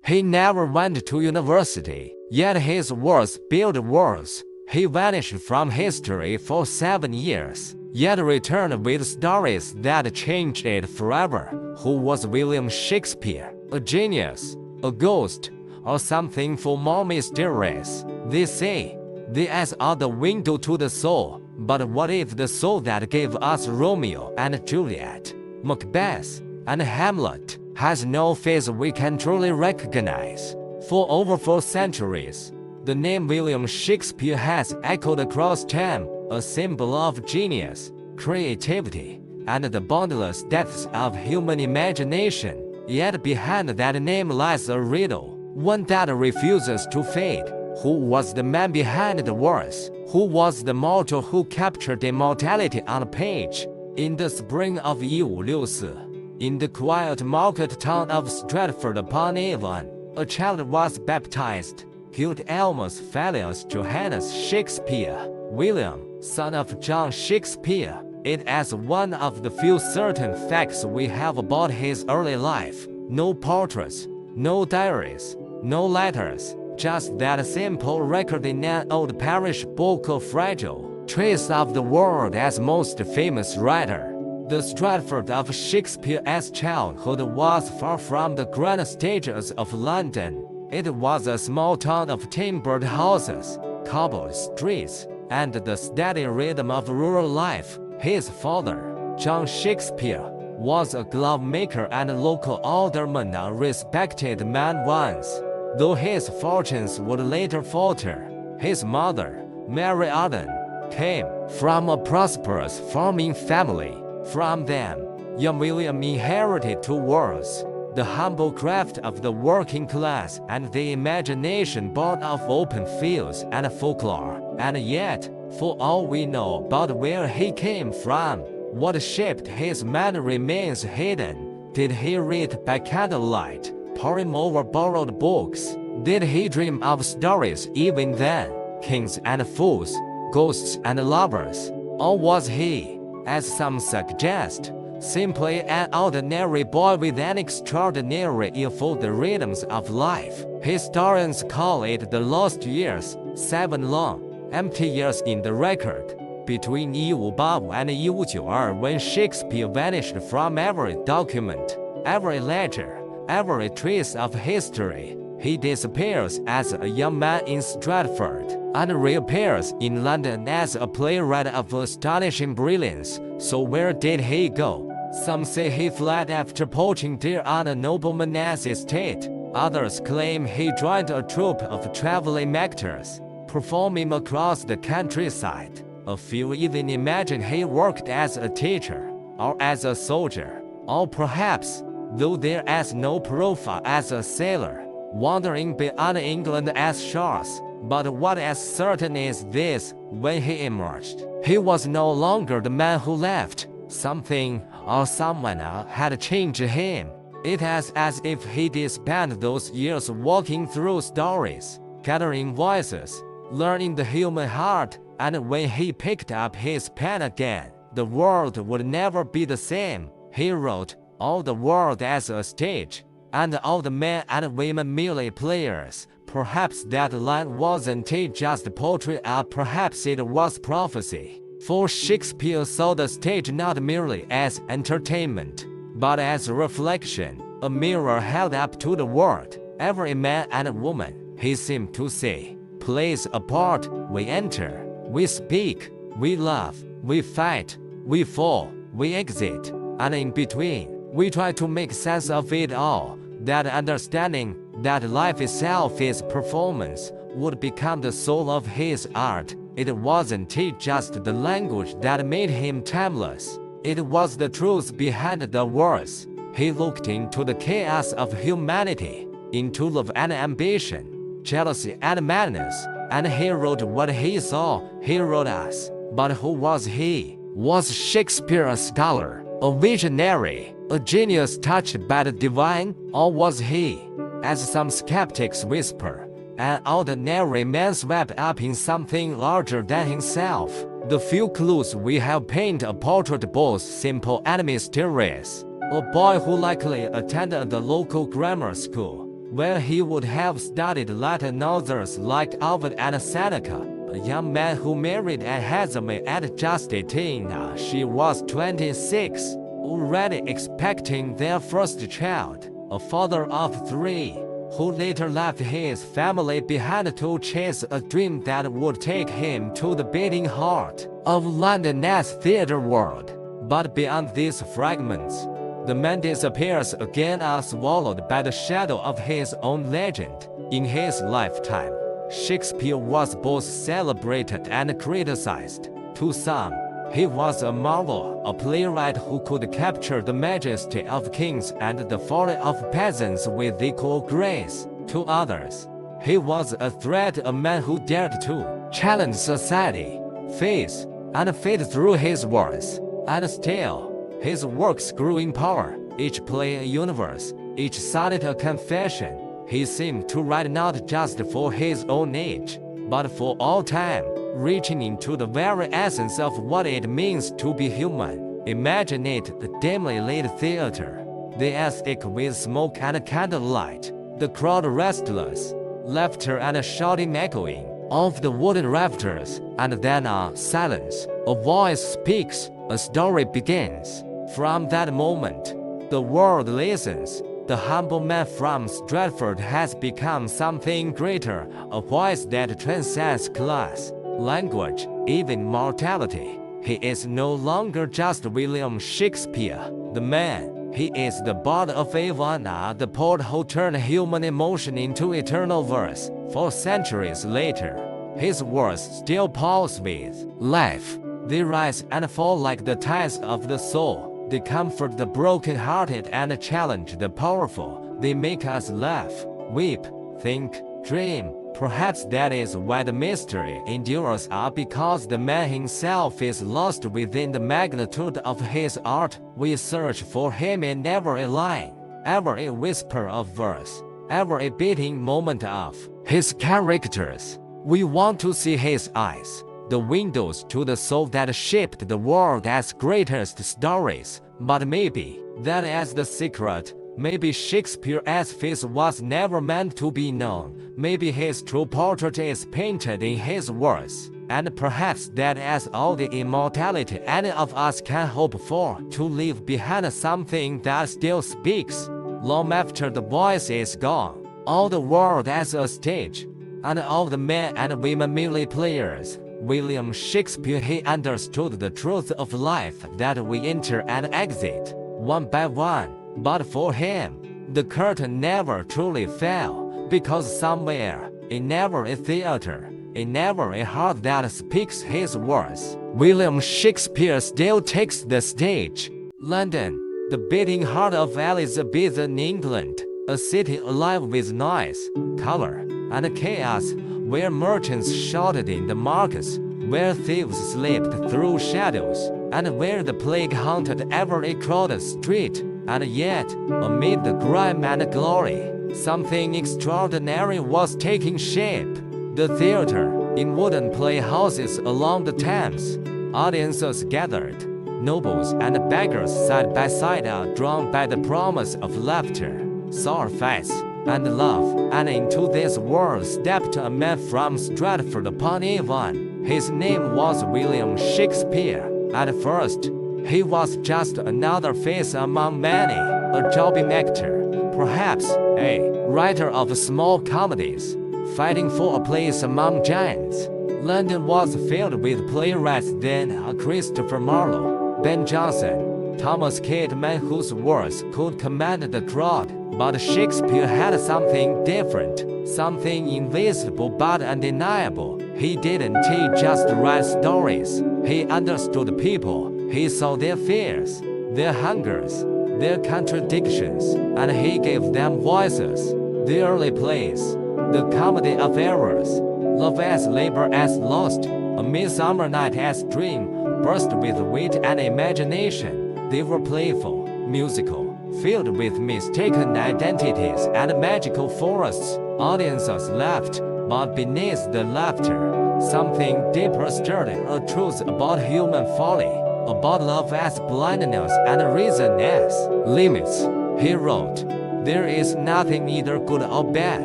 He never went to university, yet his words built worlds. He vanished from history for 7 years, yet returned with stories that changed it forever. Who was William Shakespeare? A genius, a ghost, or something far more mysterious? They say the eyes are the window to the soul, but what if the soul that gave us Romeo and Juliet, Macbeth, and Hamlet has no face we can truly recognize? For over 4 centuries, the name William Shakespeare has echoed across time, a symbol of genius, creativity, and the boundless depths of human imagination. Yet behind that name lies a riddle, one that refuses to fade. Who was the man behind the words? Who was the mortal who captured immortality on a page? In the spring of 1564, in the quiet market town of Stratford-upon-Avon, a child was baptized, called Almus Filius Johannes Shakespeare. William, son of John Shakespeare, it is one of the few certain facts we have about his early life. No portraits, no diaries, no letters, just that simple record in an old parish book of fragile trace of the world as most famous writer. The Stratford of Shakespeare's childhood was far from the grand stages of London. It was a small town of timbered houses, cobbled streets, and the steady rhythm of rural life. His father, John Shakespeare, was a glove maker and local alderman, a respected man once. Though his fortunes would later falter, his mother, Mary Arden, came from a prosperous farming family. From them, young William inherited 2 worlds: the humble craft of the working class and the imagination born of open fields and folklore. And yet, for all we know about where he came from, what shaped his mind remains hidden. Did he read by candlelight, poring over borrowed books? Did he dream of stories even then, kings and fools, ghosts and lovers? Or was he, as some suggest, simply an ordinary boy with an extraordinary ear for the rhythms of life? Historians call it the lost years, 7 long, empty years in the record, between 1585 and 1592, when Shakespeare vanished from every document, every ledger, every trace of history. He disappears as a young man in Stratford and reappears in London as a playwright of astonishing brilliance. So where did he go? Some say he fled after poaching deer on a nobleman's estate. Others claim he joined a troupe of traveling actors, performing across the countryside. A few even imagine he worked as a teacher, or as a soldier, or perhaps, though there is no proof, as a sailor, wandering beyond England as Charles. But what is certain is this: when he emerged, he was no longer the man who left. Something or someone had changed him. It is as if he did spend those years walking through stories, gathering voices, learning the human heart, and when he picked up his pen again, the world would never be the same. He wrote, "All the world as a stage, and all the men and women merely players." Perhaps that line wasn't just poetry, perhaps it was prophecy. For Shakespeare saw the stage not merely as entertainment, but as reflection, a mirror held up to the world. Every man and woman, he seemed to say, plays a part. We enter, we speak, we laugh, we fight, we fall, we exit, and in between, we try to make sense of it all. That understanding that life itself is performance would become the soul of his art. It wasn't just the language that made him timeless. It was the truth behind the words. He looked into the chaos of humanity, into love and ambition, jealousy and madness, and he wrote what he saw. He wrote us. But who was he? Was Shakespeare a scholar, a visionary, a genius touched by the divine? Or was he, as some skeptics whisper, an ordinary man swept up in something larger than himself? The few clues we have paint a portrait both simple and mysterious. A boy who likely attended the local grammar school, where he would have studied Latin authors like Ovid and Seneca. A young man who married Anne Hathaway at just 18. She was 26, already expecting their first child, a father of 3, who later left his family behind to chase a dream that would take him to the beating heart of London's theatre world. But beyond these fragments, the man disappears again, swallowed by the shadow of his own legend. In his lifetime, Shakespeare was both celebrated and criticized. To some, he was a marvel, a playwright who could capture the majesty of kings and the folly of peasants with equal grace. To others, he was a threat, a man who dared to challenge society, face, and fate through his words. And still, his works grew in power, each play a universe, each sonnet a confession. He seemed to write not just for his own age, but for all time, reaching into the very essence of what it means to be human. Imagine it, the dimly lit theater, the aesthetic with smoke and candlelight, the crowd restless, laughter and shouting echoing off the wooden rafters, and then silence. A voice speaks, a story begins. From that moment, the world listens. The humble man from Stratford has become something greater, a voice that transcends class, language, even mortality. He is no longer just William Shakespeare, the man. He is the bard of Avon, the poet who turned human emotion into eternal verse. 4 centuries later, his words still pulse with life. They rise and fall like the tides of the soul. They comfort the broken-hearted and challenge the powerful. They make us laugh, weep, think, dream. Perhaps that is why the mystery endures, because the man himself is lost within the magnitude of his art. We search for him in every line, every whisper of verse, every beating moment of his characters. We want to see his eyes, the windows to the soul that shaped the world's greatest stories. But maybe that is the secret. Maybe Shakespeare's face was never meant to be known. Maybe his true portrait is painted in his words. And perhaps that is all the immortality any of us can hope for, to leave behind something that still speaks, long after the voice is gone. All the world as a stage, and all the men and women merely players. William Shakespeare, he understood the truth of life, that we enter and exit, one by one. But for him, the curtain never truly fell, because somewhere, in every theater, in every heart that speaks his words, William Shakespeare still takes the stage. London, the beating heart of Elizabethan England, a city alive with noise, color, and chaos, where merchants shouted in the markets, where thieves slipped through shadows, and where the plague haunted every crowded street. And yet, amid the grime and glory, something extraordinary was taking shape. The theater, in wooden playhouses along the Thames, audiences gathered, nobles and beggars side by side, drawn by the promise of laughter, sacrifice, and love. And into this world stepped a man from Stratford-upon-Avon. His name was William Shakespeare. At first, he was just another face among many, a jobbing actor, perhaps a writer of small comedies, fighting for a place among giants. London was filled with playwrights then, Christopher Marlowe, Ben Jonson, Thomas Kidd, men whose words could command the crowd. But Shakespeare had something different, something invisible but undeniable. He didn't just write stories, he understood people. He saw their fears, their hungers, their contradictions, and he gave them voices. The early plays, the comedy of errors, Love as Labor as Lost, A Midsummer Night's Dream, burst with wit and imagination. They were playful, musical, filled with mistaken identities and magical forests. Audiences laughed, but beneath the laughter, something deeper stirred, a truth about human folly, about love as blindness and reason as limits. He wrote, There is nothing either good or bad,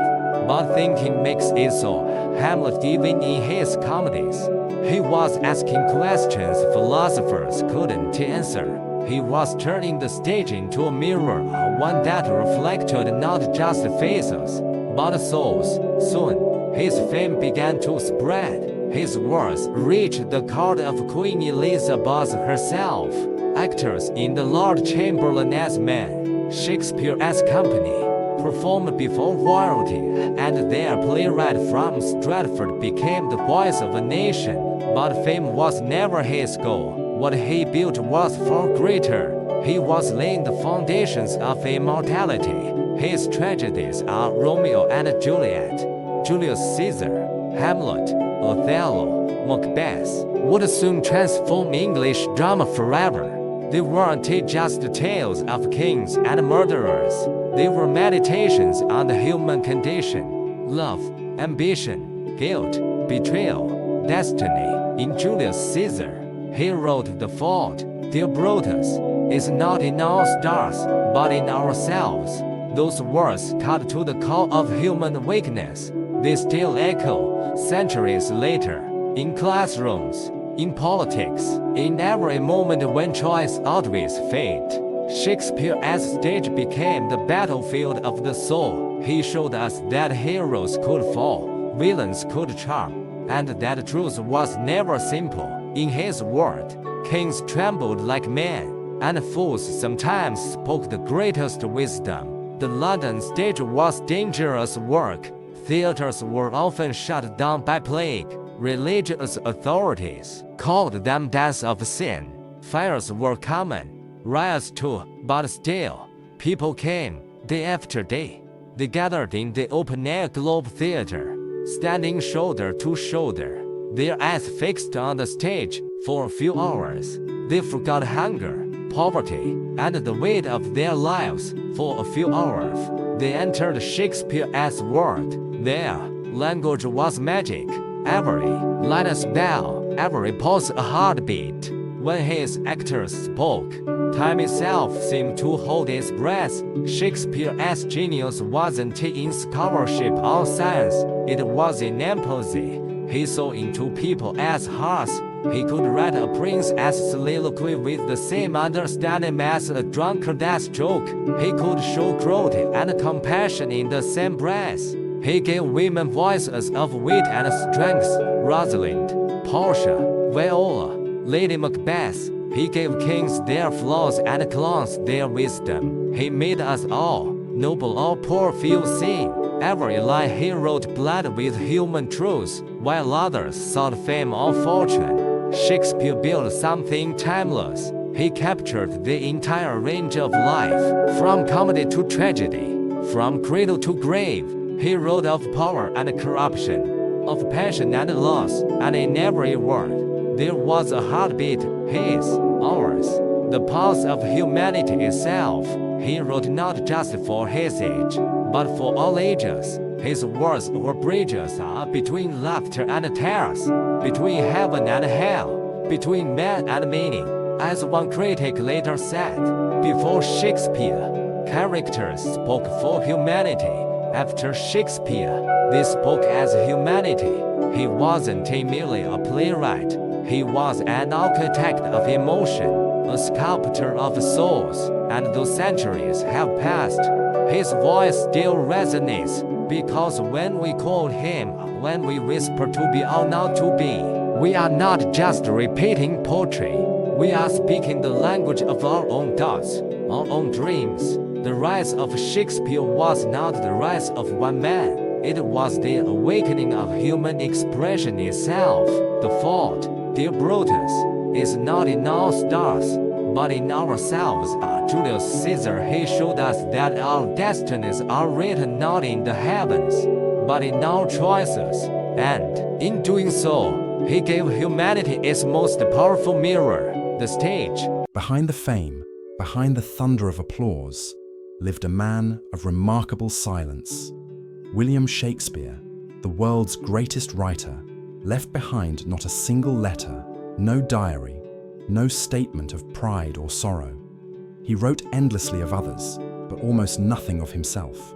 but thinking makes it so. Hamlet, even in his comedies, he was asking questions philosophers couldn't answer. He was turning the stage into a mirror, one that reflected not just faces, but souls. Soon, his fame began to spread. His words reached the court of Queen Elizabeth herself. Actors in the Lord Chamberlain as men, Shakespeare as company, performed before royalty, and their playwright from Stratford became the voice of a nation. But fame was never his goal. What he built was far greater. He was laying the foundations of immortality. His tragedies are Romeo and Juliet, Julius Caesar, Hamlet, Othello, Macbeth, would soon transform English drama forever. They weren't just tales of kings and murderers. They were meditations on the human condition, love, ambition, guilt, betrayal, destiny. In Julius Caesar, he wrote the fault, dear Brutus, is not in our stars, but in ourselves. Those words cut to the core of human weakness. They still echo, centuries later, in classrooms, in politics, in every moment when choice outweighs fate. Shakespeare as stage became the battlefield of the soul. He showed us that heroes could fall, villains could charm, and that truth was never simple. In his word, kings trembled like men, and fools sometimes spoke the greatest wisdom. The London stage was dangerous work. Theaters were often shut down by plague. Religious authorities called them deaths of sin. Fires were common, riots too, but still, people came, day after day. They gathered in the open-air Globe Theatre, standing shoulder to shoulder, their eyes fixed on the stage. For a few hours, they forgot hunger, poverty, and the weight of their lives. For a few hours, they entered Shakespeare's world. Their language was magic. Every line a spell, every pause a heartbeat. When his actors spoke, time itself seemed to hold its breath. Shakespeare's genius wasn't in scholarship or science, it was in empathy. He saw into people as hearts. He could write a prince's soliloquy with the same understanding as a drunkard's joke. He could show cruelty and compassion in the same breath. He gave women voices of wit and strength. Rosalind, Portia, Viola, Lady Macbeth. He gave kings their flaws and clowns their wisdom. He made us all, noble or poor, feel seen. Every line he wrote bled with human truth, while others sought fame or fortune. Shakespeare built something timeless. He captured the entire range of life, from comedy to tragedy, from cradle to grave. He wrote of power and corruption, of passion and loss, and in every word, there was a heartbeat, his, ours, the pulse of humanity itself. He wrote not just for his age, but for all ages. His words were bridges between laughter and tears, between heaven and hell, between man and meaning. As one critic later said, before Shakespeare, characters spoke for humanity. After Shakespeare, they spoke as humanity. He wasn't merely a playwright. He was an architect of emotion, a sculptor of souls, and though centuries have passed, his voice still resonates, because when we quote him, when we whisper to be or not to be, we are not just repeating poetry. We are speaking the language of our own thoughts, our own dreams. The rise of Shakespeare was not the rise of one man. It was the awakening of human expression itself. The fault, dear Brutus, is not in our stars, but in ourselves. Julius Caesar, he showed us that our destinies are written not in the heavens, but in our choices. And, in doing so, he gave humanity its most powerful mirror, the stage. Behind the fame, behind the thunder of applause, lived a man of remarkable silence. William Shakespeare, the world's greatest writer, left behind not a single letter, no diary, no statement of pride or sorrow. He wrote endlessly of others, but almost nothing of himself.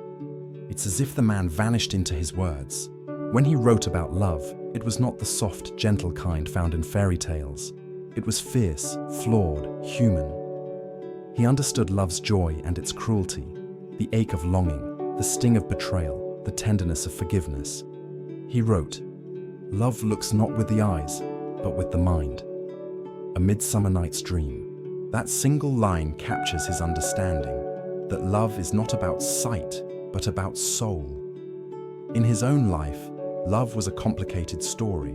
It's as if the man vanished into his words. When he wrote about love, it was not the soft, gentle kind found in fairy tales. It was fierce, flawed, human. He understood love's joy and its cruelty, the ache of longing, the sting of betrayal, the tenderness of forgiveness. He wrote, "Love looks not with the eyes, but with the mind." A Midsummer Night's Dream. That single line captures his understanding that love is not about sight, but about soul. In his own life, love was a complicated story.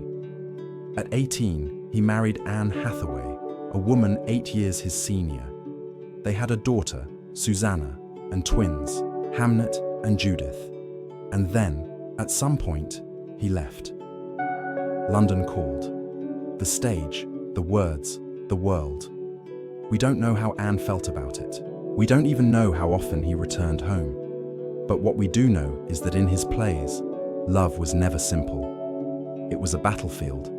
At 18, he married Anne Hathaway, a woman 8 years his senior. They had a daughter, Susanna, and twins, Hamnet and Judith. And then, at some point, he left. London called. The stage, the words, the world. We don't know how Anne felt about it. We don't even know how often he returned home. But what we do know is that in his plays, love was never simple. It was a battlefield.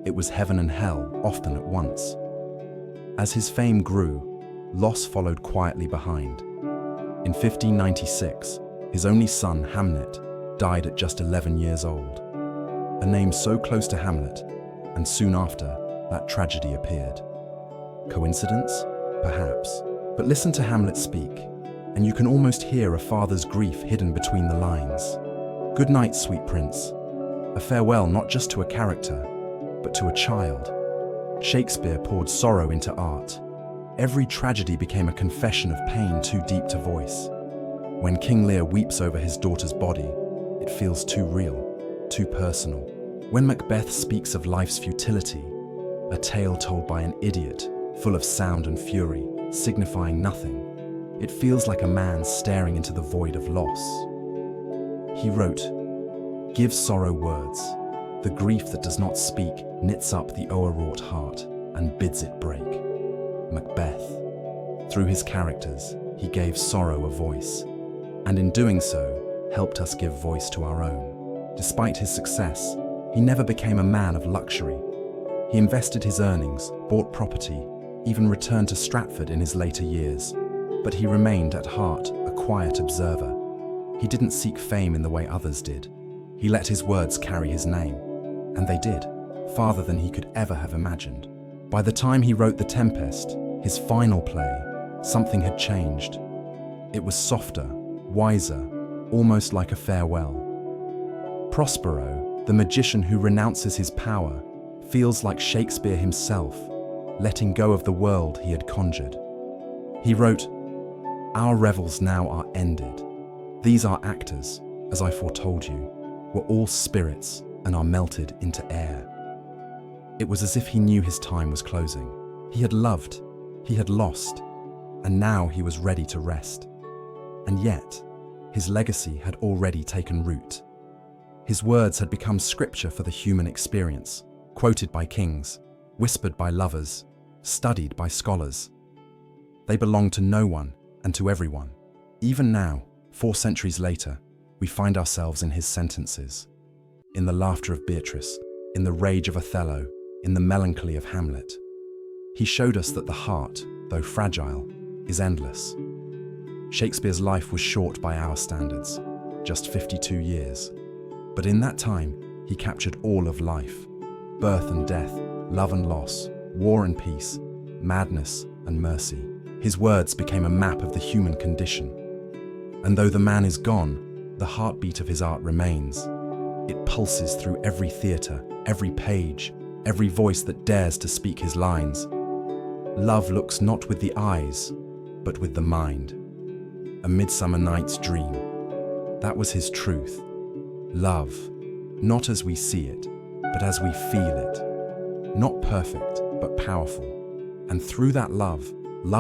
It was heaven and hell, often at once. As his fame grew, loss followed quietly behind. In 1596, his only son, Hamnet, died at just 11 years old. A name so close to Hamlet, and soon after, that tragedy appeared. Coincidence? Perhaps. But listen to Hamlet speak, and you can almost hear a father's grief hidden between the lines. "Good night, sweet prince." A farewell not just to a character, but to a child. Shakespeare poured sorrow into art. Every tragedy became a confession of pain too deep to voice. When King Lear weeps over his daughter's body, it feels too real, too personal. When Macbeth speaks of life's futility, a tale told by an idiot, full of sound and fury, signifying nothing, it feels like a man staring into the void of loss. He wrote, "Give sorrow words. The grief that does not speak knits up the o'erwrought heart and bids it break." Macbeth. Through his characters, he gave sorrow a voice, and in doing so, helped us give voice to our own. Despite his success, he never became a man of luxury. He invested his earnings, bought property, even returned to Stratford in his later years. But he remained at heart a quiet observer. He didn't seek fame in the way others did. He let his words carry his name, and they did, farther than he could ever have imagined. By the time he wrote The Tempest, his final play, something had changed. It was softer, wiser, almost like a farewell. Prospero, the magician who renounces his power, feels like Shakespeare himself, letting go of the world he had conjured. He wrote, "Our revels now are ended. These are actors, as I foretold you, were all spirits and are melted into air." It was as if he knew his time was closing. He had loved, he had lost, and now he was ready to rest. And yet, his legacy had already taken root. His words had become scripture for the human experience, quoted by kings, whispered by lovers, studied by scholars. They belonged to no one and to everyone. Even now, 4 centuries later, we find ourselves in his sentences. In the laughter of Beatrice, in the rage of Othello, in the melancholy of Hamlet. He showed us that the heart, though fragile, is endless. Shakespeare's life was short by our standards, just 52 years. But in that time, he captured all of life. Birth and death, love and loss, war and peace, madness and mercy. His words became a map of the human condition. And though the man is gone, the heartbeat of his art remains. It pulses through every theatre, every page, every voice that dares to speak his lines. Love looks not with the eyes, but with the mind. A Midsummer Night's Dream. That was his truth. Love, not as we see it, but as we feel it. Not perfect, but powerful. And through that love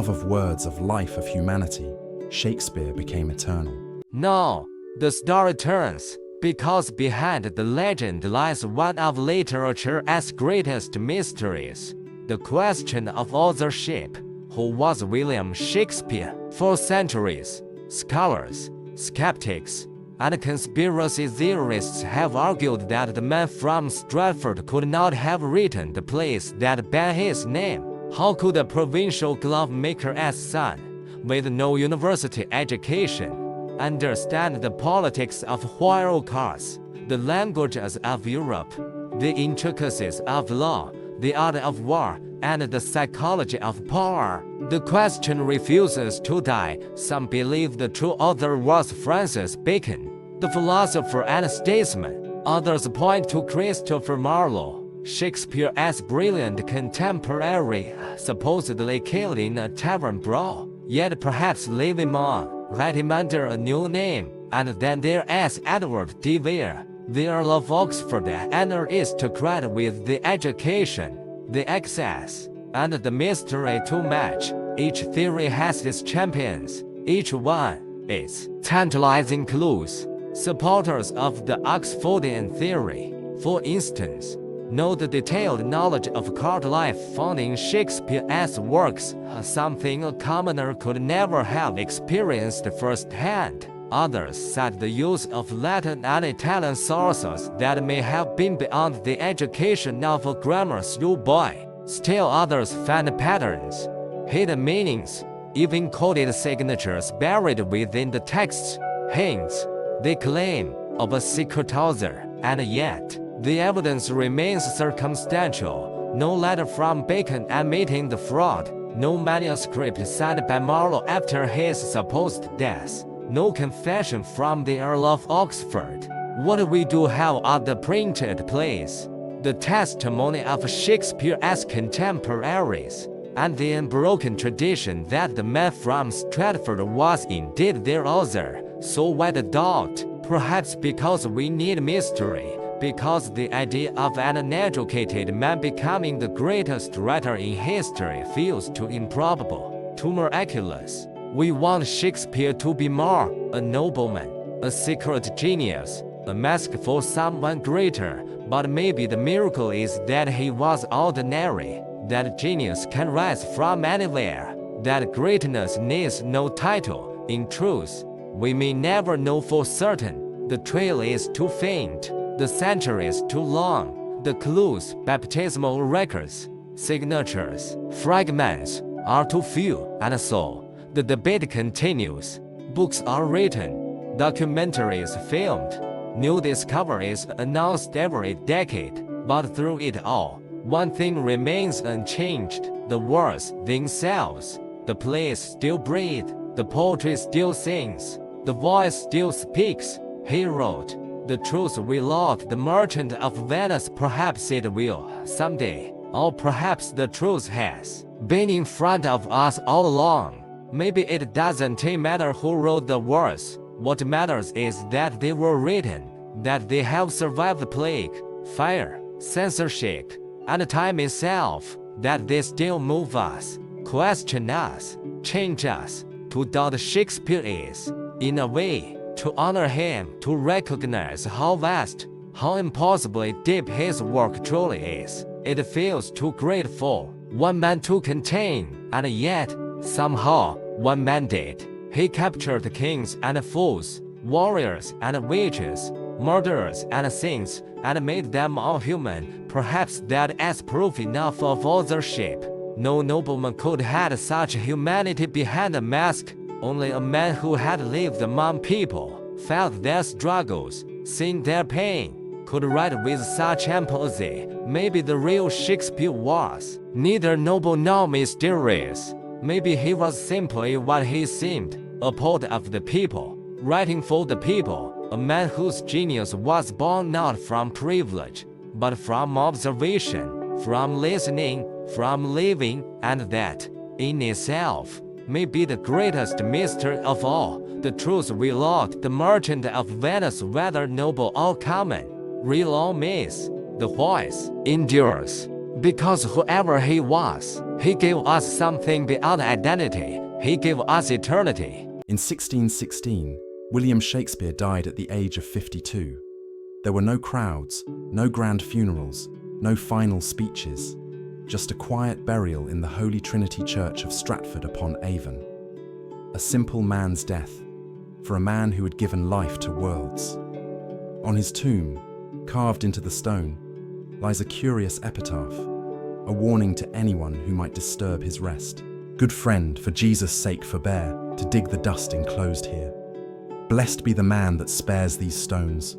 of words, of life, of humanity, Shakespeare became eternal. Now, the story turns, because behind the legend lies one of literature's greatest mysteries, the question of authorship. Who was William Shakespeare? For centuries, scholars, skeptics, and conspiracy theorists have argued that the man from Stratford could not have written the plays that bear his name. How could a provincial glove maker's son, with no university education, understand the politics of wild cards, the languages of Europe, the intricacies of law, the art of war, and the psychology of power. The question refuses to die. Some believe the true author was Francis Bacon, the philosopher and statesman. Others point to Christopher Marlowe, Shakespeare's brilliant contemporary, supposedly killed in a tavern brawl, yet perhaps live him on, let him under a new name. And then there is Edward de Vere, the Earl of Oxford, an aristocrat with the education, the access, and the mystery to match. Each theory has its champions, each one its tantalizing clues. Supporters of the Oxfordian theory, for instance, know the detailed knowledge of card life found in Shakespeare's works, something a commoner could never have experienced firsthand. Others cite the use of Latin and Italian sources that may have been beyond the education of a grammar schoolboy. Still others find patterns, hidden meanings, even coded signatures buried within the texts, hints, they claim, of a secret author. And yet, the evidence remains circumstantial. No letter from Bacon admitting the fraud, no manuscript signed by Marlowe after his supposed death, no confession from the Earl of Oxford. What we do have are the printed plays, the testimony of Shakespeare's contemporaries, and the unbroken tradition that the man from Stratford was indeed their author. So why the doubt? Perhaps because we need mystery, because the idea of an uneducated man becoming the greatest writer in history feels too improbable, too miraculous. We want Shakespeare to be more, a nobleman, a secret genius, a mask for someone greater, but maybe the miracle is that he was ordinary, that genius can rise from anywhere, that greatness needs no title. In truth, we may never know for certain. The trail is too faint, the century is too long, the clues, baptismal records, signatures, fragments, are too few, and so the debate continues. Books are written, documentaries filmed, new discoveries announced every decade, but through it all, one thing remains unchanged: the words themselves. The plays still breathe, the poetry still sings, the voice still speaks. He wrote, "The truth we lost, the merchant of Venice." Perhaps it will, someday, or perhaps the truth has been in front of us all along. Maybe it doesn't matter who wrote the words. What matters is that they were written, that they have survived plague, fire, censorship, and time itself, that they still move us, question us, change us. To doubt Shakespeare is, in a way, to honor him, to recognize how vast, how impossibly deep his work truly is. It feels too great for one man to contain, and yet, somehow, one man did. He captured kings and fools, warriors and witches, murderers and saints, and made them all human. Perhaps that is proof enough of authorship. No nobleman could have such humanity behind a mask. Only a man who had lived among people, felt their struggles, seen their pain, could write with such empathy. Maybe the real Shakespeare was neither noble nor mysterious. Maybe he was simply what he seemed, a poet of the people, writing for the people, a man whose genius was born not from privilege, but from observation, from listening, from living, and that, in itself, may be the greatest mystery of all. The truth we lost, the merchant of Venice, whether noble or common, real or myth, the voice endures. Because whoever he was, he gave us something beyond identity. He gave us eternity. In 1616, William Shakespeare died at the age of 52. There were no crowds, no grand funerals, no final speeches, just a quiet burial in the Holy Trinity Church of Stratford-upon-Avon. A simple man's death, for a man who had given life to worlds. On his tomb, carved into the stone, lies a curious epitaph, a warning to anyone who might disturb his rest. Good friend, for Jesus' sake forbear to dig the dust enclosed here. Blessed be the man that spares these stones,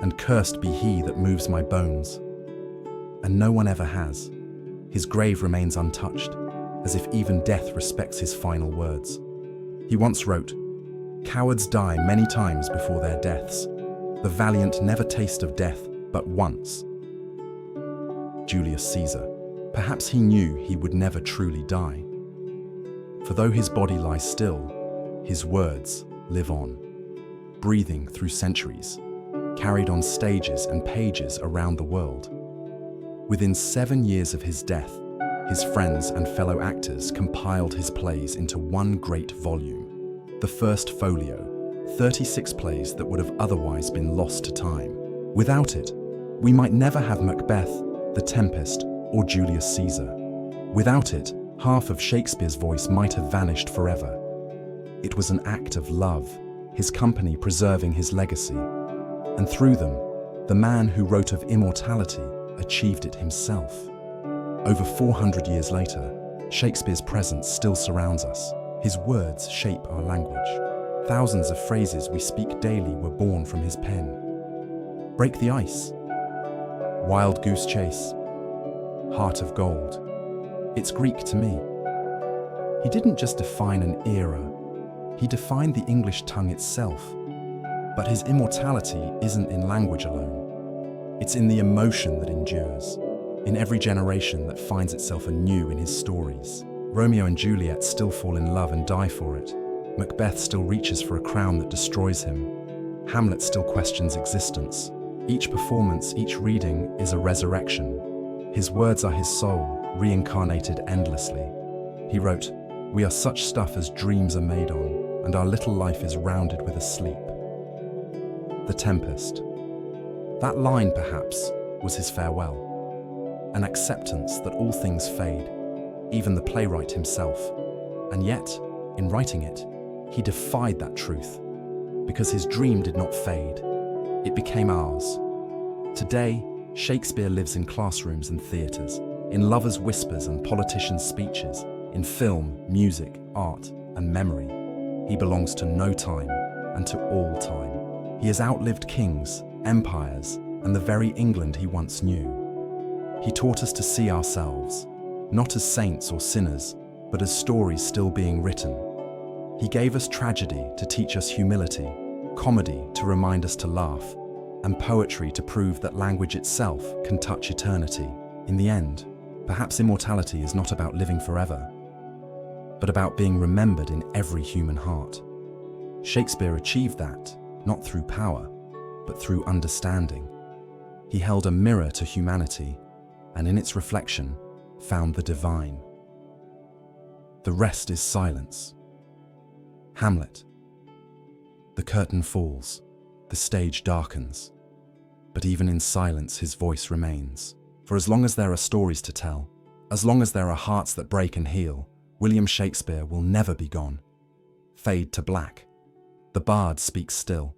and cursed be he that moves my bones. And no one ever has. His grave remains untouched, as if even death respects his final words. He once wrote, "Cowards die many times before their deaths. The valiant never taste of death but once." Julius Caesar. Perhaps he knew he would never truly die. For though his body lies still, his words live on, breathing through centuries, carried on stages and pages around the world. Within 7 years of his death, his friends and fellow actors compiled his plays into one great volume, the First Folio, 36 plays that would have otherwise been lost to time. Without it, we might never have Macbeth, The Tempest, or Julius Caesar. Without it, half of Shakespeare's voice might have vanished forever. It was an act of love, his company preserving his legacy. And through them, the man who wrote of immortality achieved it himself. Over 400 years later, Shakespeare's presence still surrounds us. His words shape our language. Thousands of phrases we speak daily were born from his pen. Break the ice. Wild goose chase. Heart of gold. It's Greek to me. He didn't just define an era, he defined the English tongue itself. But his immortality isn't in language alone. It's in the emotion that endures, in every generation that finds itself anew in his stories. Romeo and Juliet still fall in love and die for it. Macbeth still reaches for a crown that destroys him. Hamlet still questions existence. Each performance, each reading is a resurrection. His words are his soul, reincarnated endlessly. He wrote, "We are such stuff as dreams are made on, and our little life is rounded with a sleep." The Tempest. That line, perhaps, was his farewell. An acceptance that all things fade, even the playwright himself. And yet, in writing it, he defied that truth, because his dream did not fade. It became ours. Today, Shakespeare lives in classrooms and theatres, in lovers' whispers and politicians' speeches, in film, music, art, and memory. He belongs to no time and to all time. He has outlived kings, empires, and the very England he once knew. He taught us to see ourselves, not as saints or sinners, but as stories still being written. He gave us tragedy to teach us humility, comedy to remind us to laugh, and poetry to prove that language itself can touch eternity. In the end, perhaps immortality is not about living forever, but about being remembered in every human heart. Shakespeare achieved that, not through power, but through understanding. He held a mirror to humanity, and in its reflection, found the divine. The rest is silence. Hamlet. The curtain falls, the stage darkens, but even in silence his voice remains. For as long as there are stories to tell, as long as there are hearts that break and heal, William Shakespeare will never be gone. Fade to black. The bard speaks still,